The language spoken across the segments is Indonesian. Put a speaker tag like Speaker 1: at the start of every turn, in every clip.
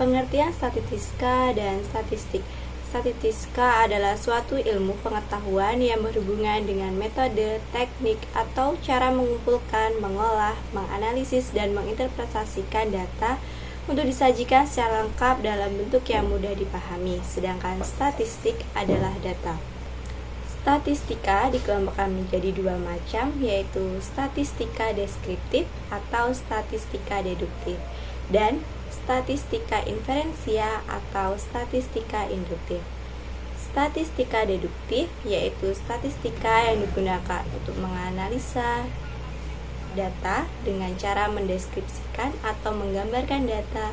Speaker 1: Pengertian statistika dan statistik. Statistika adalah suatu ilmu pengetahuan yang berhubungan dengan metode, teknik, atau cara mengumpulkan, mengolah, menganalisis, dan menginterpretasikan data untuk disajikan secara lengkap dalam bentuk yang mudah dipahami, sedangkan statistik adalah data. Statistika dikelompokkan menjadi dua macam, yaitu statistika deskriptif atau statistika deduktif, dan statistika inferensia atau statistika induktif. Statistika deduktif yaitu statistika yang digunakan untuk menganalisa data dengan cara mendeskripsikan atau menggambarkan data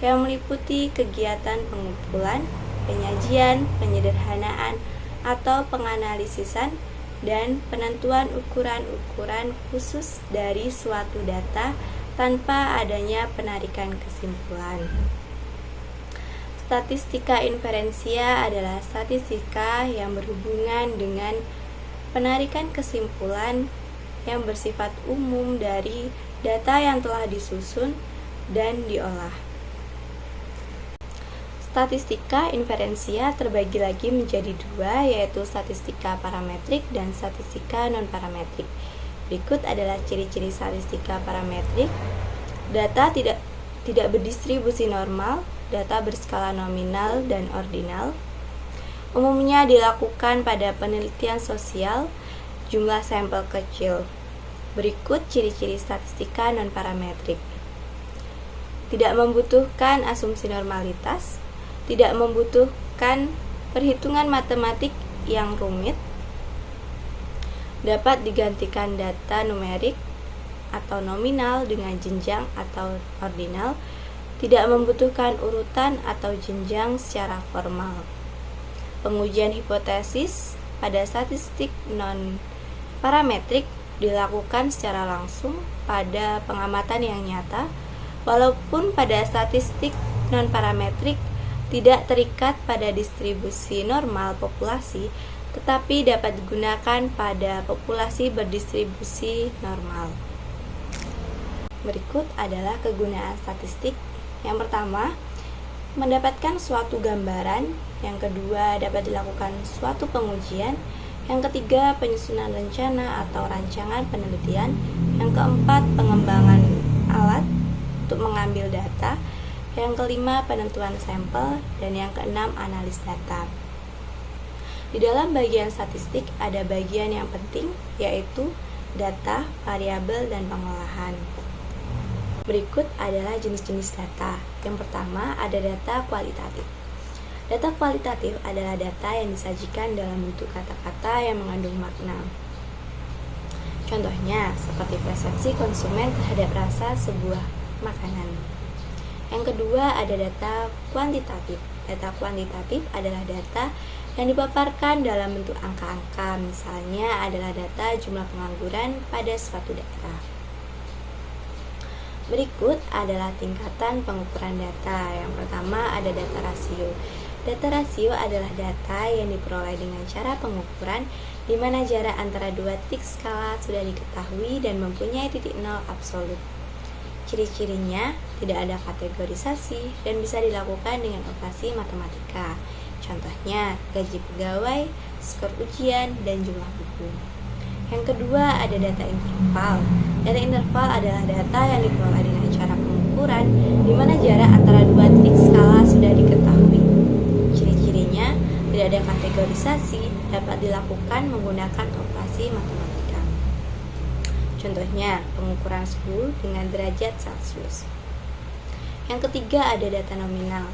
Speaker 1: yang meliputi kegiatan pengumpulan, penyajian, penyederhanaan, atau penganalisisan dan penentuan ukuran-ukuran khusus dari suatu data tanpa adanya penarikan kesimpulan. Statistika inferensia adalah statistika yang berhubungan dengan penarikan kesimpulan yang bersifat umum dari data yang telah disusun dan diolah. Statistika inferensia terbagi lagi menjadi dua, yaitu statistika parametrik dan statistika non-parametrik. Berikut adalah ciri-ciri statistika parametrik. Data tidak berdistribusi normal, data berskala nominal dan ordinal. Umumnya dilakukan pada penelitian sosial, jumlah sampel kecil. Berikut ciri-ciri statistika non-parametrik. Tidak membutuhkan asumsi normalitas, tidak membutuhkan perhitungan matematik yang rumit, dapat digantikan data numerik atau nominal dengan jenjang atau ordinal, tidak membutuhkan urutan atau jenjang secara formal. Pengujian hipotesis pada statistik non-parametrik dilakukan secara langsung pada pengamatan yang nyata, walaupun pada statistik non-parametrik tidak terikat pada distribusi normal populasi, tetapi dapat digunakan pada populasi berdistribusi normal. Berikut adalah kegunaan statistik. Yang pertama, mendapatkan suatu gambaran. Yang kedua, dapat dilakukan suatu pengujian. Yang ketiga, penyusunan rencana atau rancangan penelitian. Yang keempat, pengembangan alat untuk mengambil data. Yang kelima, penentuan sampel. Dan yang keenam, analis data. Di dalam bagian statistik ada bagian yang penting, yaitu data, variabel, dan pengolahan. Berikut adalah jenis-jenis data. Yang pertama, ada data kualitatif. Data kualitatif adalah data yang disajikan dalam bentuk kata-kata yang mengandung makna. Contohnya, seperti persepsi konsumen terhadap rasa sebuah makanan. Yang kedua, ada data kuantitatif. Data kuantitatif adalah data yang dipaparkan dalam bentuk angka-angka, misalnya adalah data jumlah pengangguran pada suatu daerah. Berikut adalah tingkatan pengukuran data. Yang pertama ada data rasio. Data rasio adalah data yang diperoleh dengan cara pengukuran di mana jarak antara dua titik skala sudah diketahui dan mempunyai titik nol absolut. Ciri-cirinya tidak ada kategorisasi dan bisa dilakukan dengan operasi matematika. Contohnya, gaji pegawai, skor ujian, dan jumlah buku. Yang kedua, ada data interval. Data interval adalah data yang diperoleh dengan cara pengukuran di mana jarak antara dua titik skala sudah diketahui. Ciri-cirinya tidak ada kategorisasi, dapat dilakukan menggunakan operasi matematika. Contohnya, pengukuran suhu dengan derajat Celcius. Yang ketiga, ada data nominal.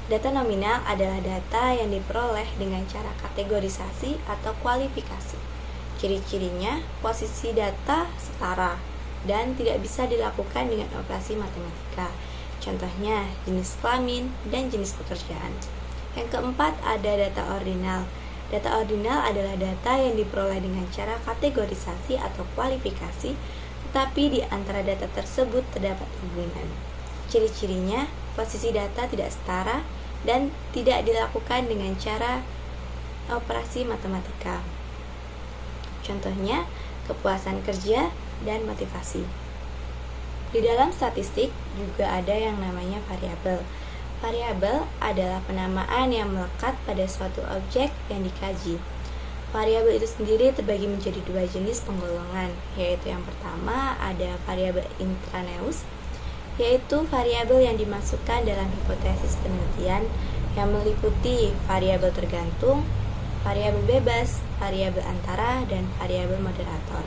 Speaker 1: Data nominal adalah data yang diperoleh dengan cara kategorisasi atau kualifikasi. Ciri-cirinya, posisi data setara dan tidak bisa dilakukan dengan operasi matematika. Contohnya, jenis kelamin dan jenis pekerjaan. Yang keempat, ada data ordinal. Data ordinal adalah data yang diperoleh dengan cara kategorisasi atau kualifikasi, tetapi di antara data tersebut terdapat hubungan. Ciri-cirinya, posisi data tidak setara dan tidak dilakukan dengan cara operasi matematika. Contohnya, kepuasan kerja dan motivasi. Di dalam statistik juga ada yang namanya variabel. Variabel adalah penamaan yang melekat pada suatu objek yang dikaji. Variabel itu sendiri terbagi menjadi dua jenis penggolongan, yaitu yang pertama ada variabel intraneus, yaitu variabel yang dimasukkan dalam hipotesis penelitian yang meliputi variabel tergantung, variabel bebas, variabel antara, dan variabel moderator.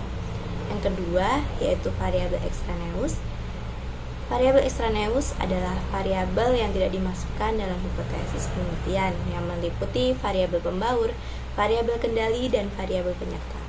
Speaker 1: Yang kedua yaitu variabel ekstraneus. Variabel ekstraneus adalah variabel yang tidak dimasukkan dalam hipotesis penelitian yang meliputi variabel pembaur, variabel kendali, dan variabel penyerta.